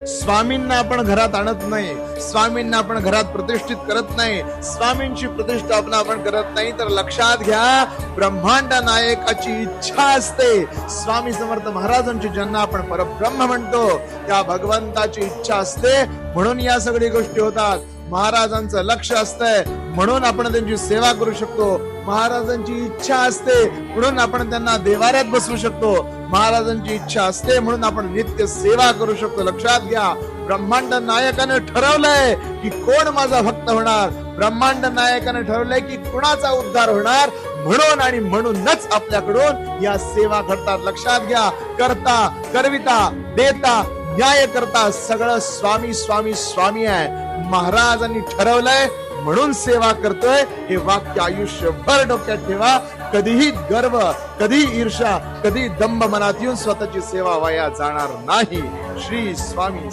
स्वामींना आपण घरात आणत नाही, स्वामींना आपण घरात प्रतिष्ठित करत नाही, स्वामींची प्रतिष्ठापना आपण करत नाही, तर लक्षात घ्या ब्रह्मांड नायकाची इच्छा असते. स्वामी समर्थ महाराजांची ज्यांना आपण परब्रह्म म्हणतो त्या भगवंताची इच्छा असते, म्हणून या सगळ्या गोष्टी होतात. महाराजांचं लक्ष असतंय म्हणून आपण त्यांची सेवा करू शकतो. महाराजांची इच्छा असते म्हणून आपण त्यांना देवाऱ्यात बसवू शकतो. महाराजांची इच्छा असते म्हणून आपण नित्य सेवा करू शकतो. लक्षात घ्या, ब्रह्मांड नायकाने ठरवलंय की कोण माझा भक्त होणार. ब्रह्मांड नायकाने ठरवलंय की कुणाचा उद्धार होणार, म्हणून आणि म्हणूनच आपल्याकडून या सेवा घडतात. लक्षात घ्या, करता करविता देता न्याय करता सगळं स्वामी स्वामी स्वामी आहे. महाराजांनी ठरवलंय म्हणून सेवा करतोय, हे वाक्य आयुष्यभर डोक्यात ठेवा. कधीही गर्व, कधी ईर्ष्या, कधी दंभ मनात येऊन स्वतःची सेवा वाया जाणार नाही. श्री स्वामी.